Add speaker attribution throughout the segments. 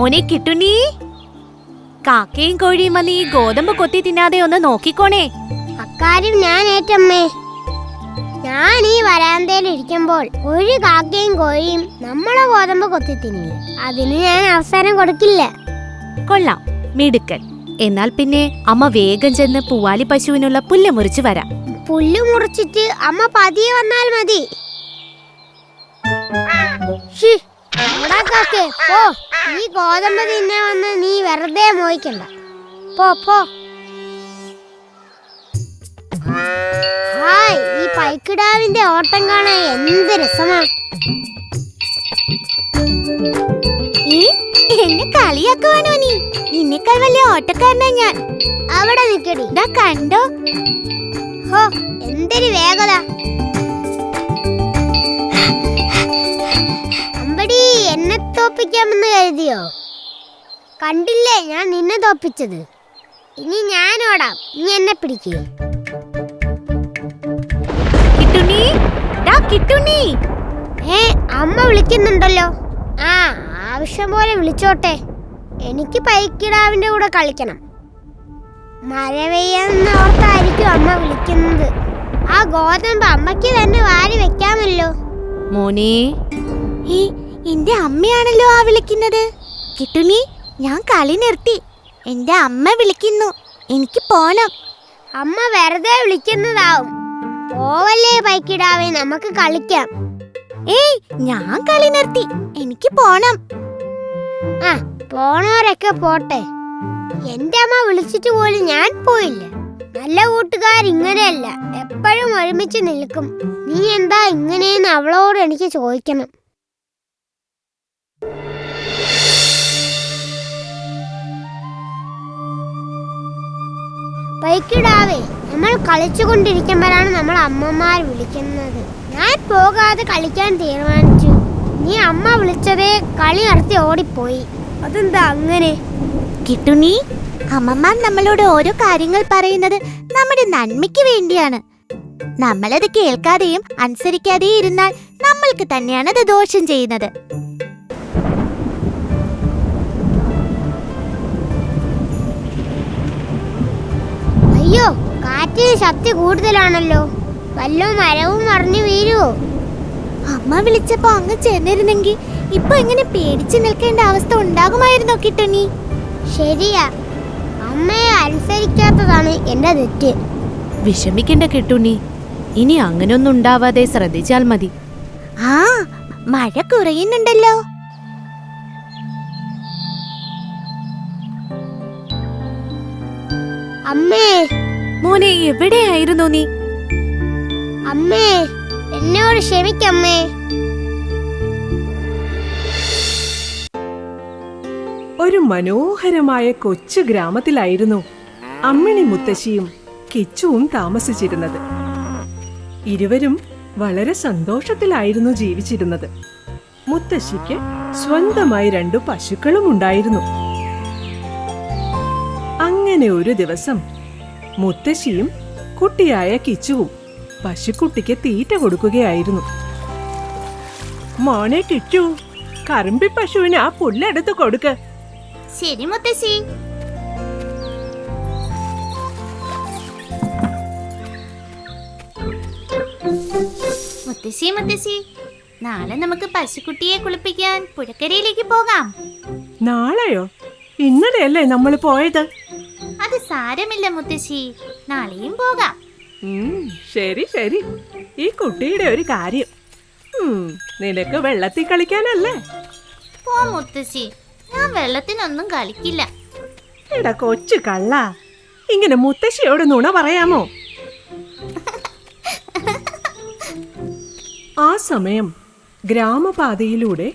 Speaker 1: മോനെ കിട്ടുണ്ണി, കാക്കയും കോഴിയും വന്ന് ഈ ഗോതമ്പ് കൊത്തി തിന്നാതെ ഒന്ന് നോക്കിക്കോണേ.
Speaker 2: അക്കാര്യം ഞാൻ ഏറ്റമ്മേ. ഞാൻ ഈ വരാന്തയിൽ ഇരിക്കുമ്പോൾ ഒരു കാക്കയും കോഴിയും നമ്മളെ ഗോതമ്പ് കൊത്തി തിന്നില്ല. അതിന് ഞാൻ അവസരം കൊടുക്കില്ല.
Speaker 1: കൊള്ളാം, മിടുക്കൻ. എന്നാൽ പിന്നെ അമ്മ വേഗം ചെന്ന് പൂവാലി പശുവിനുള്ള പുല്ല് മുറിച്ച് വരാം.
Speaker 2: പുല്ല് മുറിച്ചിട്ട് അമ്മ പതിയെ വന്നാൽ മതി. പോ, ഈ ഗോതമ്പ് തിന്നാൻ വന്ന് നീ വെറുതെ മോഹിക്കണ്ട. പോ പോ. ഹായ്, ഈ പൈക്കിടാവിന്റെ ഓട്ടം കാണാൻ എന്ത് രസമാ.
Speaker 1: എന്നെ കളിയാക്കുവാനോ നീ? നിന്നേക്കാൾ വലിയ ഓട്ടക്കാരനാ ഞാൻ.
Speaker 2: അവിടെ നിക്കടി.
Speaker 1: കണ്ടോ?
Speaker 2: ഹോ, എന്തൊരു വേഗത. അമ്പടി, എന്നെ തോപ്പിക്കാമെന്ന് കരുതിയോ? കണ്ടില്ലേ ഞാൻ നിന്നെ തോപ്പിച്ചത്. ഇനി ഞാൻ ഓടാം, നീ എന്നെ പിടിക്കേ. അമ്മ വിളിക്കുന്നുണ്ടല്ലോ. ആ, ആവശ്യം പോലെ വിളിച്ചോട്ടെ. എനിക്ക് പൈക്കിടാവിന്റെ കൂടെ കളിക്കണം. മഴ പെയ്യാന്ന് ഓർത്തായിരിക്കും അമ്മ വിളിക്കുന്നത്. ആ ഗോതമ്പ് അമ്മയ്ക്ക് തന്നെ വാരി വെക്കാമല്ലോ.
Speaker 1: മോനെ, എന്റെ അമ്മയാണല്ലോ ആ വിളിക്കുന്നത്. കിട്ടുണ്ണി, ഞാൻ കളി നിർത്തി. എന്റെ അമ്മ വിളിക്കുന്നു, എനിക്ക് പോണം.
Speaker 2: അമ്മ വെറുതെ വിളിക്കുന്നതാവും. പോവല്ലേ പൈക്കിടാവേ, നമുക്ക് കളിക്കാം.
Speaker 1: ഞാൻ കളി നിർത്തി, എനിക്ക് പോണം.
Speaker 2: ആ, പോണവരൊക്കെ പോട്ടെ. എന്റെ അമ്മ വിളിച്ചിട്ട് പോലും ഞാൻ പോയില്ല. നല്ല കൂട്ടുകാരിങ്ങനെയല്ല, എപ്പോഴും ഒരുമിച്ച് നിൽക്കും. നീ എന്താ ഇങ്ങനെയെന്ന് അവളോട് എനിക്ക് ചോദിക്കണം. പൈക്കിടാവേ, നമ്മൾ കളിച്ചുകൊണ്ടിരിക്കുമ്പോഴാണ് നമ്മൾ അമ്മമാർ വിളിക്കുന്നത്. ഞാൻ പോകാതെ കളിക്കാൻ തീരുമാനിച്ചു. നീ അമ്മ വിളിച്ചതേ കളി നിർത്തി ഓടിപ്പോയി. അതെന്താ അങ്ങനെ?
Speaker 1: കിട്ടുണ്ണി, അമ്മമാർ നമ്മളോട് ഓരോ കാര്യങ്ങൾ പറയുന്നത് നമ്മുടെ നന്മയ്ക്ക് വേണ്ടിയാണ്. നമ്മളത് കേൾക്കാതെയും അനുസരിക്കാതെയും ഇരുന്നാൽ നമ്മൾക്ക് തന്നെയാണ് അത് ദോഷം ചെയ്യുന്നത്.
Speaker 2: അയ്യോ, കാറ്റിന് ശക്തി കൂടുതലാണല്ലോ. വല്ല മരവും മറിഞ്ഞു വീഴുവോ?
Speaker 1: അമ്മ വിളിച്ചപ്പോ അങ്ങ് ചെന്നിരുന്നെങ്കിൽ ഇപ്പൊ എങ്ങനെ പേടിച്ചു നിൽക്കേണ്ട അവസ്ഥ ഉണ്ടാകുമായിരുന്നോ കിട്ടുണ്ണി?
Speaker 2: ശരിയാ, അമ്മയെ അനുസരിക്കാത്തതാണ് എന്റെ തെറ്റ്.
Speaker 1: വിഷമിക്കണ്ട കിട്ടുണ്ണി, ഇനി അങ്ങനൊന്നും ഉണ്ടാവാതെ ശ്രദ്ധിച്ചാൽ മതി. ആ, മഴ കുറയുന്നുണ്ടല്ലോ.
Speaker 2: അമ്മേ.
Speaker 1: മോനെ, എവിടെയായിരുന്നു നീ?
Speaker 2: അമ്മേ, എന്നോട് ക്ഷമിക്കമ്മേ.
Speaker 3: ഒരു മനോഹരമായ കൊച്ചു ഗ്രാമത്തിലായിരുന്നു അമ്മിണി മുത്തശ്ശിയും കിച്ചുവും താമസിച്ചിരുന്നത്. ഇരുവരും വളരെ സന്തോഷത്തിലായിരുന്നു ജീവിച്ചിരുന്നത്. മുത്തശ്ശിക്ക് സ്വന്തമായി 2 പശുക്കളും ഉണ്ടായിരുന്നു. അങ്ങനെ ഒരു ദിവസം മുത്തശ്ശിയും കുട്ടിയായ കിച്ചുവും പശുക്കുട്ടിക്ക് തീറ്റ കൊടുക്കുകയായിരുന്നു. മോനെ കിച്ചു, കറുമ്പി പശുവിന് ആ പുല്ലെടുത്ത് കൊടുക്ക്.
Speaker 1: ശരി മുത്തശ്ശി. മുത്തശ്ശി, നാളെ നമുക്ക് പശുക്കുട്ടിയെ കുളിപ്പിക്കാൻ പുഴക്കരയിലേക്ക് പോകാം.
Speaker 3: നാളെയോ? ഇന്നലെയല്ലേ നമ്മൾ പോയത്?
Speaker 1: അത് സാരമില്ല മുത്തശ്ശി, നാളെയും പോകാം.
Speaker 3: ശരി ശരി. ഈ കുട്ടിയുടെ ഒരു കാര്യം, നിനക്ക് വെള്ളത്തിൽ കളിക്കാനല്ലേ?
Speaker 1: പോ മുത്തശ്ശി, ഞാൻ വെള്ളത്തിനൊന്നും കളിക്കില്ല.
Speaker 3: എടാ കൊച്ചു കള്ള, ഇങ്ങനെ മുത്തശ്ശിയോട് നുണ പറയാമോ? ആ സമയം ഗ്രാമപാതയിലൂടെ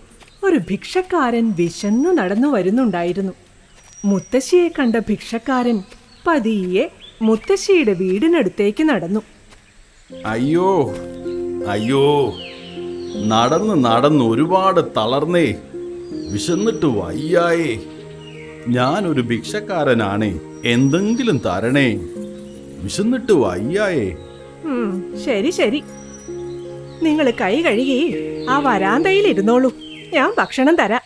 Speaker 3: ഒരു ഭിക്ഷക്കാരൻ വിശന്നു നടന്നു വരുന്നുണ്ടായിരുന്നു. മുത്തശ്ശിയെ കണ്ട ഭിക്ഷക്കാരൻ പതിയെ മുത്തശ്ശിയുടെ വീടിനടുത്തേക്ക് നടന്നു.
Speaker 4: അയ്യോ അയ്യോ, നടന്ന് ഒരുപാട് തളർന്നേ, വിശന്നിട്ട് വയ്യായേ. ഞാനൊരു ഭിക്ഷക്കാരനാണേ, എന്തെങ്കിലും തരണേ, വിശന്നിട്ട് വയ്യായേ.
Speaker 3: ശരി ശരി, നിങ്ങൾ കൈ കഴുകി ആ വരാന്തയിൽ ഇരുന്നോളൂ, ഞാൻ ഭക്ഷണം തരാം.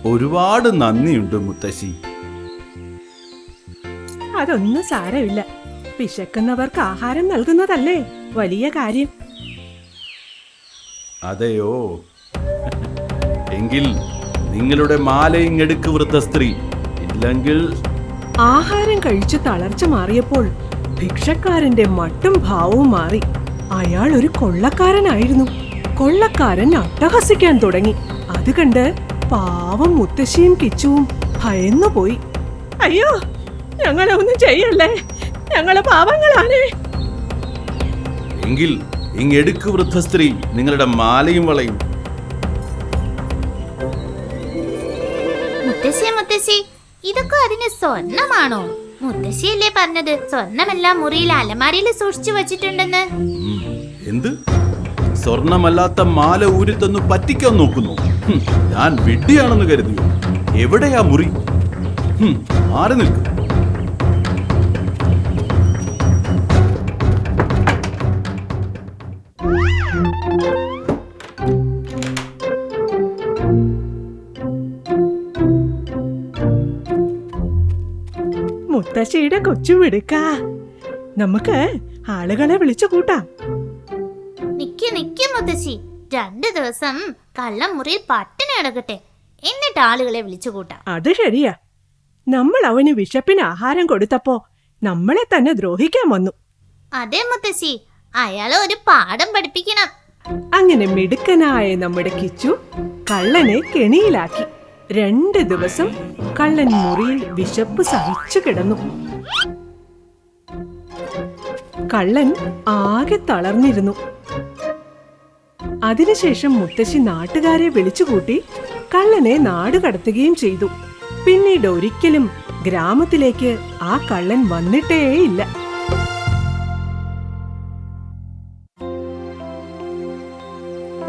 Speaker 4: ഒരുപാട് നന്ദിയുണ്ട് മുത്തശ്ശി.
Speaker 3: അതൊന്നും സാരമില്ല. വിശക്കുന്നവർക്ക് ആഹാരം നൽകുന്നതല്ലേ വലിയ കാര്യം.
Speaker 4: അതെയോ? എങ്കിൽ നിങ്ങളുടെ മാലയിങ്ങെടുക്ക് വൃദ്ധസ്ത്രീ, ഇല്ലെങ്കിൽ...
Speaker 3: ആഹാരം കഴിച്ച് തളർച്ച മാറിയപ്പോൾ ഭിക്ഷക്കാരന്റെ മട്ടും ഭാവവും മാറി. അയാൾ ഒരു കൊള്ളക്കാരനായിരുന്നു. കൊള്ളക്കാരൻ അട്ടഹസിക്കാൻ തുടങ്ങി. അത് കണ്ട് പാവം മുത്തശ്ശിയും കിച്ചുവും ഭയന്നുപോയി. അയ്യോ, ഞങ്ങളെ ഒന്നും ചെയ്യല്ലേ, ഞങ്ങളെ പാവങ്ങളാണ്.
Speaker 4: എങ്കിൽ ഇങ്ങെടുക്ക് വൃദ്ധസ്ത്രീ നിങ്ങളുടെ മാലയും വളയും.
Speaker 1: മുത്തശ്ശി, ഇതൊക്കെ അതിന് സ്വർണമാണോ? മുത്തശ്ശിയല്ലേ പറഞ്ഞത് സ്വർണമെല്ലാം മുറിയിൽ അലമാരിയിൽ സൂക്ഷിച്ചു വച്ചിട്ടുണ്ടെന്ന്.
Speaker 4: എന്ത്? സ്വർണമല്ലാത്ത മാല ഊരിത്തന്നു പറ്റിക്കാൻ നോക്കുന്നു? ഞാൻ വിഡ്ഢിയാണെന്ന് കരുതിയോ? എവിടെയാ മുറി? മാറി നിൽക്കും.
Speaker 3: മുത്തശ്ശിയുടെ കൊച്ചു മിടുക്ക, നമുക്ക് ആളുകളെ വിളിച്ചു കൂട്ടാം.
Speaker 1: നിക്ക് മുത്തശ്ശി, 2 ദിവസം കള്ളം മുറിയിൽ പട്ടിണി കിടക്കട്ടെ, എന്നിട്ട് ആളുകളെ വിളിച്ചു കൂട്ടാം.
Speaker 3: അത് ശരിയാ. നമ്മൾ അവന് വിശപ്പിന് ആഹാരം കൊടുത്തപ്പോ നമ്മളെ തന്നെ ദ്രോഹിക്കാൻ വന്നു.
Speaker 1: അതെ മുത്തശ്ശി, അയാളെ ഒരു പാഠം പഠിപ്പിക്കണം.
Speaker 3: അങ്ങനെ മിടുക്കനായ നമ്മുടെ കിച്ചു കള്ളനെ കെണിയിലാക്കി. 2 ദിവസം കള്ളൻ മുറിയിൽ വിശപ്പ് സഹിച്ചു കിടന്നു. കള്ളൻ ആകെ തളർന്നിരുന്നു. അതിനുശേഷം മുത്തശ്ശി നാട്ടുകാരെ വിളിച്ചുകൂട്ടി കള്ളനെ നാട് കടത്തുകയും ചെയ്തു. പിന്നീട് ഒരിക്കലും ഗ്രാമത്തിലേക്ക് ആ കള്ളൻ വന്നിട്ടേയില്ല.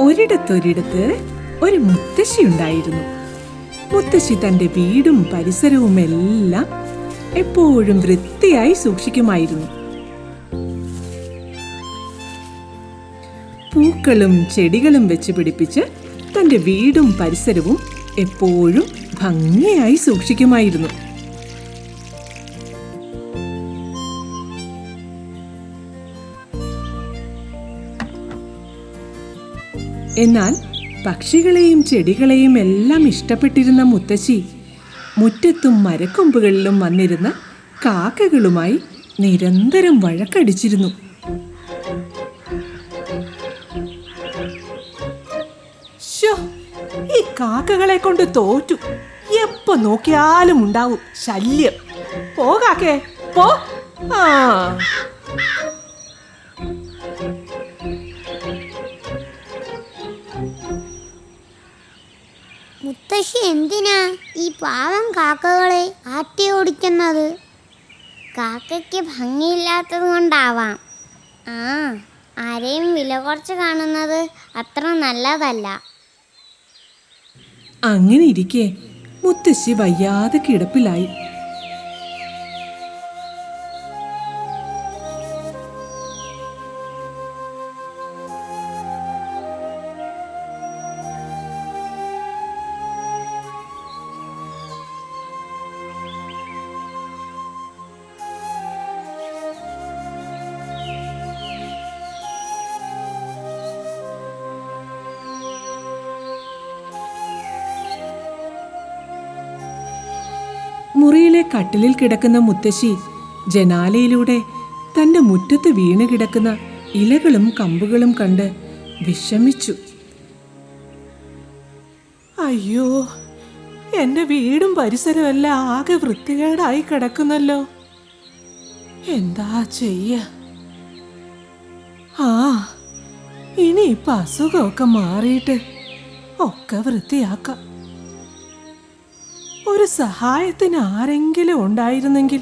Speaker 3: ഒരിടത്തൊരിടത്ത് ഒരു മുത്തശ്ശി ഉണ്ടായിരുന്നു. മുത്തശ്ശി തന്റെ വീടും പരിസരവും എല്ലാം എപ്പോഴും വൃത്തിയായി സൂക്ഷിക്കുമായിരുന്നു. പൂക്കളും ചെടികളും വെച്ച് പിടിപ്പിച്ച് തന്റെ വീടും പരിസരവും എപ്പോഴും ഭംഗിയായി സൂക്ഷിക്കുമായിരുന്നു. എന്നാൽ പക്ഷികളെയും ചെടികളെയും എല്ലാം ഇഷ്ടപ്പെട്ടിരുന്ന മുത്തശ്ശി മുറ്റത്തും മരക്കൊമ്പുകളിലും വന്നിരുന്ന കാക്കകളുമായി നിരന്തരം വഴക്കടിച്ചിരുന്നു. ഈ കാക്കകളെ കൊണ്ട് തോറ്റു. എപ്പോ നോക്കിയാലും ഉണ്ടാവും ശല്യം. പോകാക്കേ പോ.
Speaker 2: മുത്തശ്ശി എന്തിനാ ഈ പാവം കാക്കകളെ ആട്ടി ഓടിക്കുന്നത്? കാക്കയ്ക്ക് ഭംഗിയില്ലാത്തത് കൊണ്ടാവാം. ആരെയും വില കുറച്ച് കാണുന്നത് അത്ര നല്ലതല്ല.
Speaker 3: അങ്ങനെ ഇരിക്കെ മുത്തശ്ശി വയ്യാതെ കിടപ്പിലായി. മുറിയിലെ കട്ടിലിൽ കിടക്കുന്ന മുത്തശ്ശി ജനാലയിലൂടെ തന്റെ മുറ്റത്ത് വീണ് കിടക്കുന്ന ഇലകളും കമ്പുകളും കണ്ട് വിഷമിച്ചു. അയ്യോ, എന്റെ വീടും പരിസരവും എല്ലാം ആകെ വൃത്തികേടായി കിടക്കുന്നല്ലോ. എന്താ ചെയ്യ? ഇനിയിപ്പൊ അസുഖമൊക്കെ മാറിയിട്ട് ഒക്കെ വൃത്തിയാക്കാം. ഒരു സഹായത്തിന് ആരെങ്കിലും ഉണ്ടായിരുന്നെങ്കിൽ.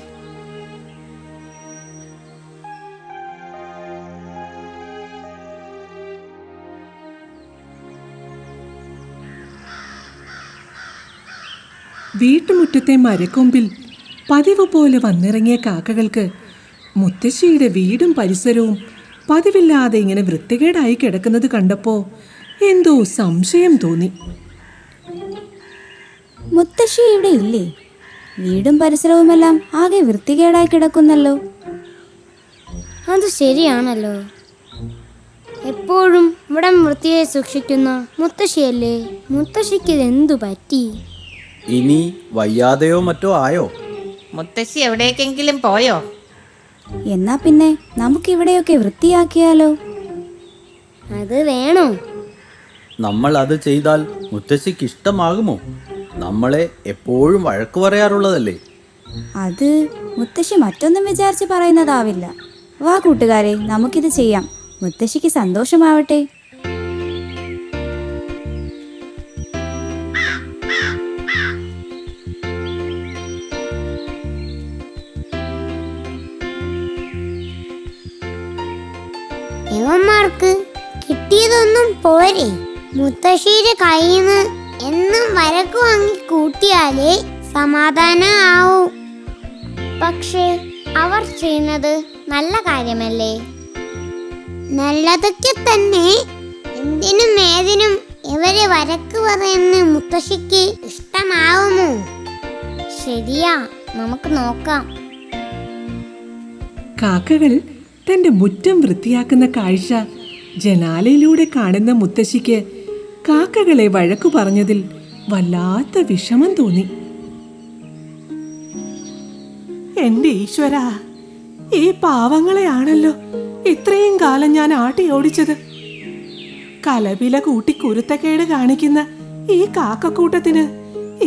Speaker 3: വീട്ടുമുറ്റത്തെ മരക്കൊമ്പിൽ പതിവ് പോലെ വന്നിറങ്ങിയ കാക്കകൾക്ക് മുത്തശ്ശിയുടെ വീടും പരിസരവും പതിവില്ലാതെ ഇങ്ങനെ വൃത്തികേടായി കിടക്കുന്നത് കണ്ടപ്പോൾ എന്തോ സംശയം തോന്നി.
Speaker 5: മുത്തശ്ശി ഇവിടെ ഇല്ലേ? വീടും പരിസരവുമെല്ലാം ആകെ വൃത്തികേടായി കിടക്കുന്നല്ലോ.
Speaker 2: അത് ശരിയാണല്ലോ. എപ്പോഴും ഇവിടം വൃത്തിയായി സൂക്ഷിക്കുന്ന മുത്തശ്ശിയല്ലേ. മുത്തശ്ശിക്ക് ഇതെന്തു പറ്റി?
Speaker 6: ഇനി വയ്യാതെയോ മറ്റോ ആയോ?
Speaker 7: മുത്തശ്ശി എവിടേക്കെങ്കിലും പോയോ?
Speaker 5: എന്നാ പിന്നെ നമുക്കിവിടെയൊക്കെ വൃത്തിയാക്കിയാലോ?
Speaker 2: അത് വേണോ?
Speaker 6: നമ്മൾ അത് ചെയ്താൽ മുത്തശ്ശിക്ക് ഇഷ്ടമാകുമോ? നമ്മളെ എപ്പോഴും വഴക്കു പറയാറുള്ളതല്ലേ.
Speaker 5: അത് മുത്തശ്ശി മറ്റൊന്നും വിചാരിച്ച് പറയുന്നതാവില്ല. വാ കൂട്ടുകാരെ, നമുക്കിത് ചെയ്യാം. മുത്തശ്ശിക്ക് സന്തോഷമാവട്ടെ.
Speaker 2: ഇവന്മാർക്ക് കിട്ടിയതൊന്നും പോരെ. മുത്തശ്ശിയുടെ കയ്യിന്ന് എന്നും വരക്ക് വാങ്ങി കൂട്ടിയാലേ സമാധാനം ആവൂ. പക്ഷേ അവർ ചെയ്യുന്നത് നല്ല കാര്യമല്ലേ? നല്ലതൊക്കെ തന്നെ. എന്തിനും ഏതിനും ഇവരെ വരക്ക് പറയുന്ന മുത്തശ്ശിക്ക് ഇഷ്ടമാവുമോ? ശരിയാ, നമുക്ക് നോക്കാം.
Speaker 3: കാക്കകൾ തന്റെ മുറ്റം വൃത്തിയാക്കുന്ന കാഴ്ച ജനാലയിലൂടെ കാണുന്ന മുത്തശ്ശിക്ക് കാക്കകളെ വഴക്കു പറഞ്ഞതിൽ വല്ലാത്ത വിഷമം തോന്നി. എന്റെ ഈശ്വര, ഈ പാവങ്ങളെയാണല്ലോ ഇത്രയും കാലം ഞാൻ ആട്ടി ഓടിച്ചത്. കലപില കൂട്ടി കുരുത്തക്കേട് കാണിക്കുന്ന ഈ കാക്കക്കൂട്ടത്തിന്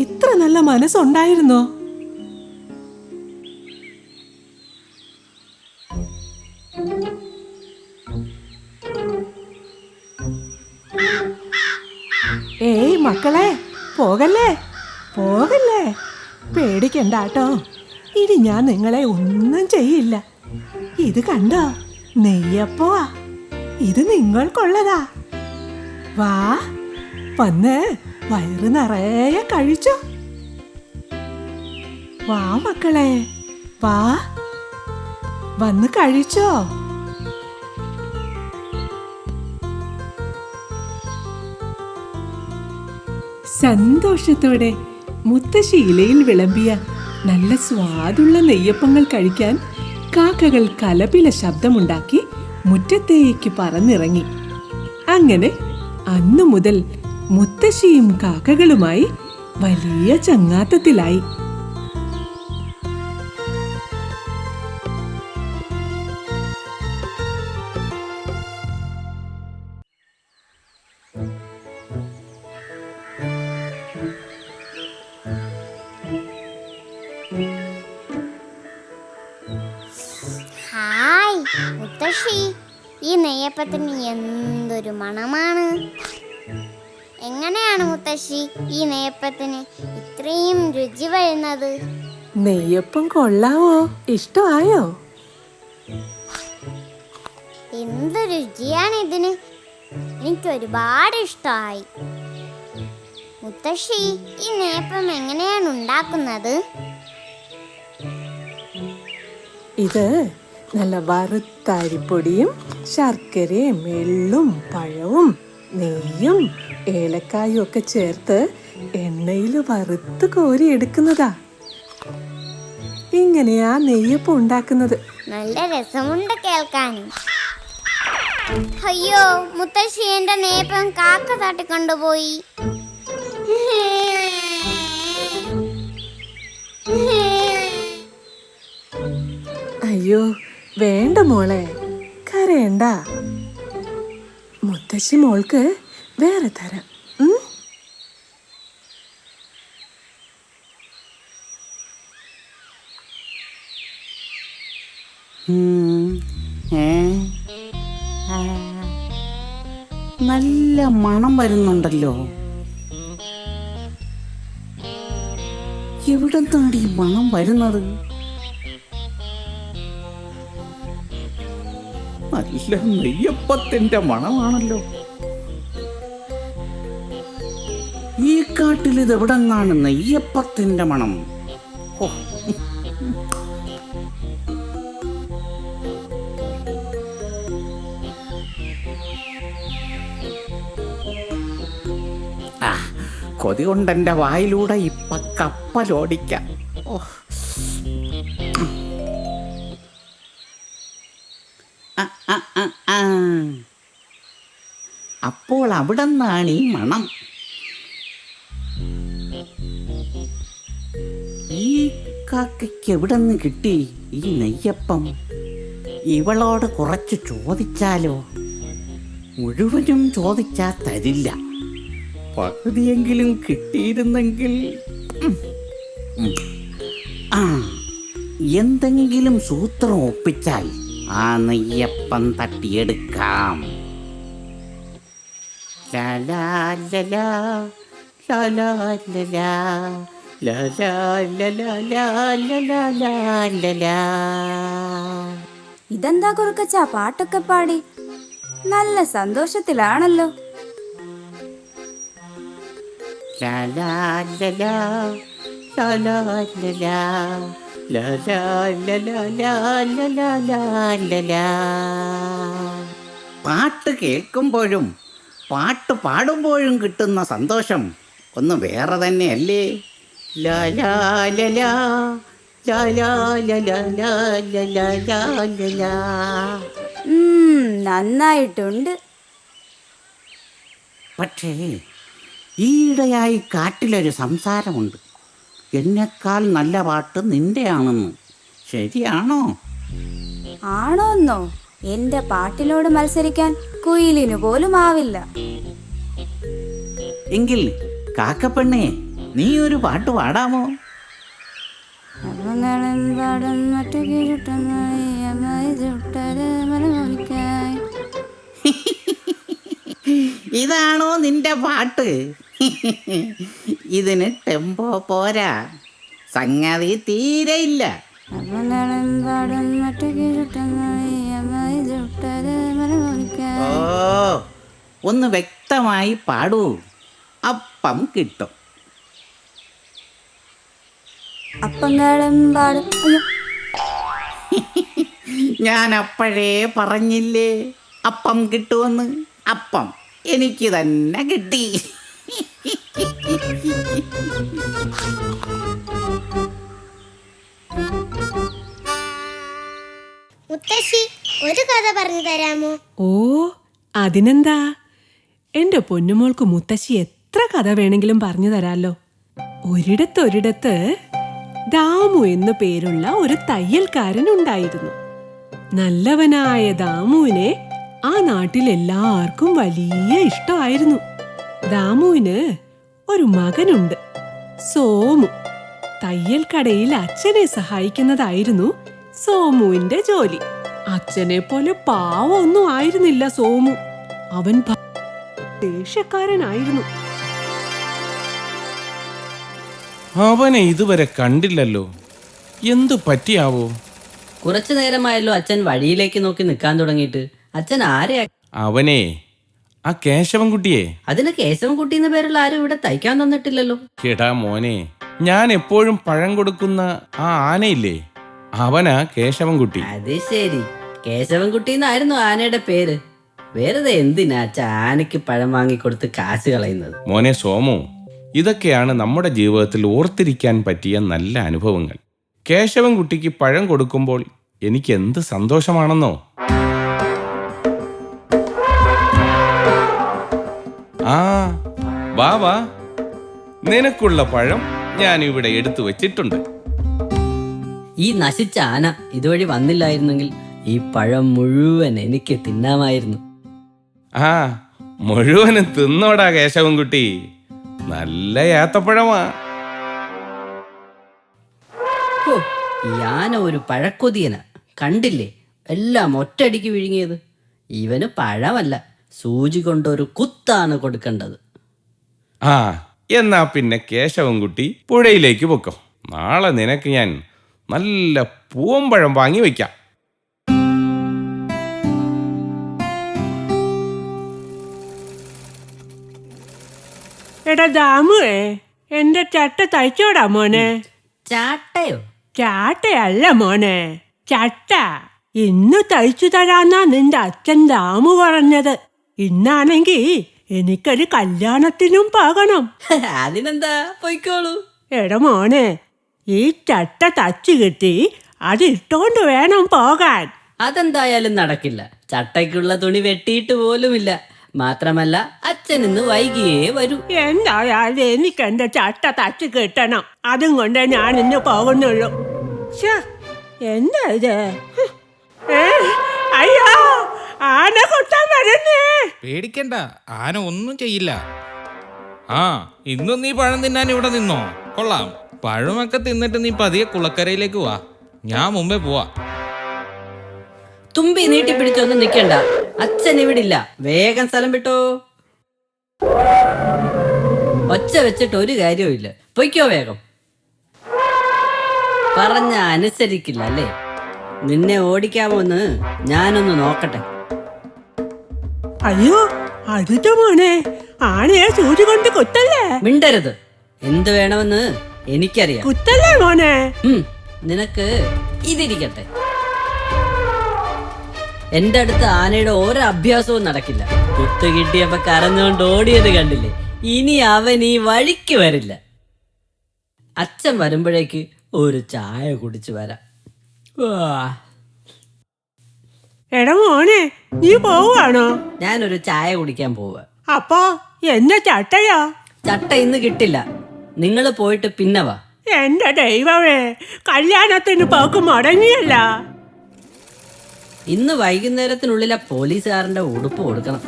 Speaker 3: ഇത്ര നല്ല മനസ്സുണ്ടായിരുന്നോ? ഏയ് മക്കളെ, പോകല്ലേ പോകല്ലേ, പേടിക്കണ്ടാട്ടോ. ഇനി ഞാൻ നിങ്ങളെ ഒന്നും ചെയ്യില്ല. ഇത് കണ്ടോ, നെയ്യപ്പവാ. ഇത് നിങ്ങൾക്കുള്ളതാ. വാ, വന്ന് വയറ് നിറയെ കഴിച്ചോ. വാ മക്കളെ, വാ, വന്ന് കഴിച്ചോ. സന്തോഷത്തോടെ മുത്തശ്ശി ഇലയിൽ വിളമ്പിയ നല്ല സ്വാദുള്ള നെയ്യപ്പങ്ങൾ കഴിക്കാൻ കാക്കകൾ കലപില ശബ്ദമുണ്ടാക്കി മുറ്റത്തേക്ക് പറന്നിറങ്ങി. അങ്ങനെ അന്നു മുതൽ മുത്തശ്ശിയും കാക്കകളുമായി വലിയ ചങ്ങാത്തത്തിലായി.
Speaker 2: ഹായ് മുത്തശ്ശി, ഈ നെയ്യപ്പത്തിന് എന്തൊരു മണമാണ്. എങ്ങനെയാണ് മുത്തശ്ശി ഈ നെയ്യപ്പത്തിന് ഇത്രയും രുചി വരുന്നത്?
Speaker 3: നെയ്യപ്പം കൊള്ളാവോ? ഇഷ്ടമായോ?
Speaker 2: എന്ത് രുചിയാണ് ഇതിന്. എനിക്ക് ഒരുപാട് ഇഷ്ടമായി. മുത്തശ്ശി, ഈ നെയ്യപ്പം എങ്ങനെയാണ് ഉണ്ടാക്കുന്നത്?
Speaker 3: ഇത് നല്ല വറുത്ത അരിപ്പൊടിയും ശർക്കരയും എള്ളും പഴവും നെയ്യും ഏലക്കായും ഒക്കെ ചേർത്ത് എണ്ണയിൽ വറുത്ത് കോരി എടുക്കുന്നതാ. ഇങ്ങനെയാ നെയ്യപ്പം ഉണ്ടാക്കുന്നത്.
Speaker 2: നല്ല രസമുണ്ട് കേൾക്കാനും. അയ്യോ മുത്തശ്ശി, എന്റെ നെയ്യപ്പം കാക്ക തട്ടിക്കൊണ്ടുപോയി.
Speaker 3: അയ്യോ വേണ്ട മോളെ, കരയണ്ട. മുത്തശ്ശി മോൾക്ക് വേറെ തരാം.
Speaker 8: നല്ല മണം വരുന്നുണ്ടല്ലോ. എവിടെ നിന്നാണ് ഈ മണം വരുന്നത്? നല്ല നെയ്യപ്പത്തിന്റെ മണമാണല്ലോ. ഈ കാട്ടിൽ ഇത് എവിടെ നിന്നാണ് നെയ്യപ്പത്തിന്റെ മണം? ഓ, കൊതി കൊണ്ടെൻ്റെ വായിലൂടെ ഇപ്പൊ കപ്പലോടിക്കാം. ഓ. ആ. അപ്പോൾ അവിടെ നിന്നാണ് ഈ മണം. ഈ കാക്കയ്ക്ക് എവിടെ നിന്ന് കിട്ടി ഈ നെയ്യപ്പം? ഇവളോട് കുറച്ച് ചോദിച്ചാലോ? മുഴുവനും ചോദിച്ചാൽ തരില്ല. പകുതിയെങ്കിലും കിട്ടിയിരുന്നെങ്കിൽ. ആ, എന്തെങ്കിലും സൂത്രം ഒപ്പിച്ചാൽ ആ നെയ്യപ്പം തട്ടിയെടുക്കാം. ലാലാ ലലാ, ലാലാ ലലാ, ലാലാ ലലാ, ലാലാ ലലാ.
Speaker 5: ഇതെന്താ കുറുക്കച്ചാ പാട്ടൊക്കെ പാടി? നല്ല സന്തോഷത്തിലാണല്ലോ.
Speaker 8: ലാലാ ലലാ, ലാലാ ലലാ, ലാലാ ലലാ, ലാലാ ലലാ. പാട്ട് കേൾക്കുമ്പോഴും പാട്ട് പാടുമ്പോഴും കിട്ടുന്ന സന്തോഷം ഒന്ന് വേറെ തന്നെയല്ലേ? ലാലാ ലലാ, ലാലാ ലലാ, ലാലാ ലലാ.
Speaker 5: നന്നായിട്ടുണ്ട്.
Speaker 8: പക്ഷേ ഈയിടെയായി കാട്ടിലൊരു സംസാരമുണ്ട്. എന്നെക്കാൾ നല്ല പാട്ട് നിന്റെയാണെന്ന്. ശരിയാണോ?
Speaker 5: ആണോന്നോ? എന്റെ പാട്ടിനോട് മത്സരിക്കാൻ കുയിലിനു പോലും ആവില്ല.
Speaker 8: എങ്കിൽ കാക്കപ്പെണ്ണേ, നീ ഒരു പാട്ട് പാടാമോ? ഇതാണോ നിന്റെ പാട്ട്? ഇതിന് ടെമ്പോ പോരാ, സംഗതി തീരെയില്ല. ഓ, ഒന്ന് വ്യക്തമായി പാടൂ, അപ്പം കിട്ടും.
Speaker 5: അപ്പങ്ങളും പാടും. അയ്യോ,
Speaker 8: ഞാൻ അപ്പോഴേ പറഞ്ഞില്ലേ അപ്പം കിട്ടുമെന്ന്. അപ്പം എനിക്ക് തന്നെ കിട്ടി.
Speaker 2: മുത്തശ്ശി, ഒരു കഥ പറഞ്ഞു തരാമോ?
Speaker 3: ഓ, അതിനെന്താ? എന്റെ പൊന്നുമോൾക്ക് മുത്തശ്ശി എത്ര കഥ വേണമെങ്കിലും പറഞ്ഞു തരാലോ. ഒരിടത്ത് ദാമു എന്നു പേരുള്ള ഒരു തയ്യൽക്കാരൻ ഉണ്ടായിരുന്നു. നല്ലവനായ ദാമുവിനെ ആ നാട്ടിൽ എല്ലാവർക്കും വലിയ ഇഷ്ടമായിരുന്നു. ദാമുവിന് ഒരു മകനുണ്ട്, സോമു. തയ്യൽക്കടയിൽ അച്ഛനെ സഹായിക്കുന്നതായിരുന്നു സോമുവിന്റെ ജോലി. അച്ഛനെ പോലെ പാവമൊന്നും ആയിരുന്നില്ല സോമു. അവൻ ദേഷ്യക്കാരനായിരുന്നു.
Speaker 9: അവനെ ഇതുവരെ കണ്ടില്ലല്ലോ. എന്തു പറ്റിയാവോ?
Speaker 10: കുറച്ചു നേരമായല്ലോ അച്ഛൻ വഴിയിലേക്ക് നോക്കി നിൽക്കാൻ തുടങ്ങിയിട്ട്. അച്ഛൻ ആരെയാ?
Speaker 9: അവനെ ആ കേശവൻകുട്ടിയെ.
Speaker 10: അതിന് കേശവൻകുട്ടി എന്ന പേരുള്ള ആരും ഇവിടെ തയ്ക്കാൻ തന്നിട്ടില്ലല്ലോ.
Speaker 9: കേടാ മോനെ, ഞാൻ എപ്പോഴും പഴം കൊടുക്കുന്ന ആ ആനയില്ലേ, അവനാ കേശവൻകുട്ടി.
Speaker 10: അത് ശരി, കേശവൻകുട്ടി എന്നായിരുന്നു ആനയുടെ പേര്. വെറുതെ എന്തിനാ അച്ഛ ആനയ്ക്ക് പഴം വാങ്ങിക്കൊടുത്ത് കാശ് കളയുന്നത്?
Speaker 9: മോനെ സോമു, ഇതൊക്കെയാണ് നമ്മുടെ ജീവിതത്തിൽ ഓർത്തിരിക്കാൻ പറ്റിയ നല്ല അനുഭവങ്ങൾ. കേശവൻകുട്ടിക്ക് പഴം കൊടുക്കുമ്പോൾ എനിക്ക് എന്ത് സന്തോഷമാണെന്നോ. ആ വാ, നിനക്കുള്ള പഴം ഞാൻ ഇവിടെ എടുത്തു വെച്ചിട്ടുണ്ട്.
Speaker 10: ഈ നശിച്ച ആന ഇതുവഴി വന്നില്ലായിരുന്നെങ്കിൽ ഈ പഴം മുഴുവൻ എനിക്ക് തിന്നാമായിരുന്നു.
Speaker 9: ആ, മുഴുവനും തിന്നോടാ കേശവൻകുട്ടി, നല്ല ഏത്തപ്പഴമാ.
Speaker 10: ഓ, ഈ ആന ഒരു പഴക്കൊതിയന. കണ്ടില്ലേ, എല്ലാം ഒറ്റയടിക്ക് വിഴുങ്ങിയത്. ഇവന് പഴമല്ല, സൂചി കൊണ്ടൊരു കുത്താണ് കൊടുക്കേണ്ടത്.
Speaker 9: ആ, എന്നാ പിന്നെ കേശവൻകുട്ടി പുഴയിലേക്ക് പൊക്കോ. നാളെ നിനക്ക് ഞാൻ നല്ല പൂവമ്പഴം വാങ്ങി വയ്ക്കാം.
Speaker 3: എടാ ദാമുവേ, എന്റെ ചട്ട തയ്ച്ചോടാ മോനെ.
Speaker 10: ചാട്ടയോ?
Speaker 3: ചാട്ടയല്ല മോനെ, ചട്ട. ഇന്ന് തയ്ച്ചു തരാന്നാ നിന്റെ അച്ഛൻ ദാമു പറഞ്ഞത്. ഇന്നാണെങ്കി എനിക്കൊരു കല്യാണത്തിനും പോകണം.
Speaker 10: അതിനെന്താ, പൊയ്ക്കോളൂ.
Speaker 3: എടാ മോനെ, ഈ ചട്ട തച്ച് കിട്ടി അതിട്ടോണ്ട് വേണം പോകാൻ.
Speaker 10: അതെന്തായാലും നടക്കില്ല. ചട്ടയ്ക്കുള്ള തുണി വെട്ടിയിട്ട് പോലുമില്ല. മാത്രമല്ല, അച്ഛൻ ഇന്ന് വൈകിയേ വരൂ.
Speaker 3: എന്തായാലും എനിക്ക് എന്റെ ചട്ട തച്ച് കിട്ടണം. അതും കൊണ്ട് ഞാൻ ഇന്ന് പോകുന്നുള്ളൂ. ശ്ശേ, എന്താ ഇത്? ഏ, അയ്യോ, ആന കൊത്താൻ വരുന്നേ.
Speaker 11: പേടിക്കണ്ട, ആന ഒന്നും ചെയ്യില്ല. ആ, ഇന്നും നീ പഴം തിന്നാൻ ഇവിടെ നിന്നോ? കൊള്ളാം. പഴമൊക്കെ തിന്നിട്ട് നീ പതിയെ കുളക്കരയിലേക്ക് വാ. ഞാൻ മുമ്പേ പോവാ.
Speaker 10: തുമ്പി നീട്ടിപ്പിടിച്ചൊന്നും നിൽക്കണ്ട. അച്ഛൻ ഇവിടെ ഇല്ല. വേഗം സ്ഥലം വിട്ടോ. ഒച്ച വെച്ചിട്ട് ഒരു കാര്യവും. പൊയ്ക്കോ വേഗം. പറഞ്ഞ അനുസരിക്കില്ല അല്ലേ? നിന്നെ ഓടിക്കാമോന്ന് ഞാനൊന്ന് നോക്കട്ടെ.
Speaker 3: അയ്യോ, അടുത്ത മോനെ, ആനയെ സൂചി കൊണ്ട് കുത്തല്ലേ.
Speaker 10: മിണ്ടരുത്. എന്ത് വേണമെന്ന് എനിക്കറിയാം.
Speaker 3: കുത്തല്ലേ മോനെ.
Speaker 10: നിനക്ക് ഇതിരിക്കട്ടെ. എന്റെ അടുത്ത് ആനയുടെ ഓരോ അഭ്യാസവും നടക്കില്ല. കുത്തു കിട്ടിയപ്പോ കരഞ്ഞുകൊണ്ട് ഓടിയത് കണ്ടില്ലേ? ഇനി അവൻ ഈ വഴിക്ക് വരില്ല. അച്ഛൻ വരുമ്പോഴേക്ക് ഒരു ചായ കുടിച്ചു വരാം.
Speaker 3: എടാ മോനെ, നീ പോവാണോ?
Speaker 10: ഞാനൊരു ചായ കുടിക്കാൻ പോവുക.
Speaker 3: അപ്പോ എന്നെ ചട്ടയോ?
Speaker 10: ചട്ട ഇന്ന് കിട്ടില്ല. നിങ്ങൾ പോയിട്ട് പിന്നെ വാ.
Speaker 3: എന്റെ ദൈവമേ, കല്യാണത്തിന് പോക്ക് മുടങ്ങിയല്ല.
Speaker 10: ഇന്ന് വൈകുന്നേരത്തിനുള്ളിൽ ആ പോലീസുകാരന്റെ ഉടുപ്പ് കൊടുക്കണം.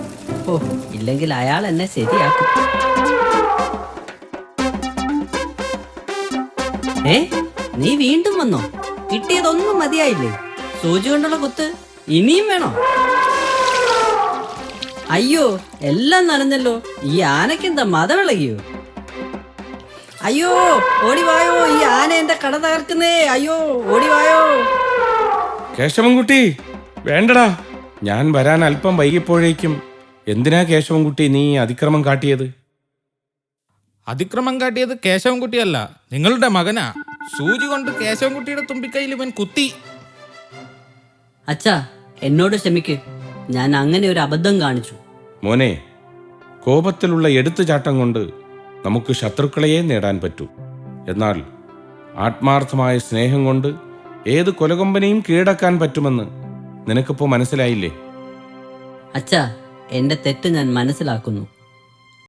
Speaker 10: ഓ, ഇല്ലെങ്കിൽ അയാൾ എന്നെ ശരിയാക്കും. നീ വീണ്ടും വന്നോ? കിട്ടിയതൊന്നും മതിയായില്ലേ? സൂചി കൊണ്ടുള്ള കുത്ത് ഇനിയും വേണോ? അയ്യോ, എല്ലാം നനഞ്ഞല്ലോ. ഈ ആനക്കെന്താ മതവിളകിയോ? അയ്യോ, ഓടിവായോ. ഈ ആന എന്റെ കട തകർക്കുന്നേ. അയ്യോ, ഓടിവായോ.
Speaker 9: കേശവൻകുട്ടി, വേണ്ടടാ. ഞാൻ വരാൻ അല്പം വൈകിയപ്പോഴേക്കും എന്തിനാ കേശവൻകുട്ടി നീ അതിക്രമം കാട്ടിയത്?
Speaker 11: അതിക്രമം കാട്ടിയത് കേശവൻകുട്ടിയല്ല, നിങ്ങളുടെ മകനാ. സൂചി കൊണ്ട് കേശവൻകുട്ടിയുടെ തുമ്പിക്കൈയിൽ ഇവൻ കുത്തി.
Speaker 10: അച്ഛാ, എന്നോട് ക്ഷമിക്ക്. ഞാൻ അങ്ങനെ ഒരു അബദ്ധം കാണിച്ചു.
Speaker 9: മോനെ, കോപത്തിലുള്ള എടുത്തുചാട്ടം കൊണ്ട് നമുക്ക് ശത്രുക്കളെയേ നേടാൻ പറ്റൂ. എന്നാൽ ആത്മാർത്ഥമായ സ്നേഹം കൊണ്ട് ഏത് കൊലകൊമ്പനെയും കീഴടക്കാൻ പറ്റുമെന്ന് നിനക്കിപ്പോ മനസ്സിലായില്ലേ?
Speaker 10: അച്ഛാ, എന്റെ തെറ്റ് ഞാൻ മനസ്സിലാക്കുന്നു.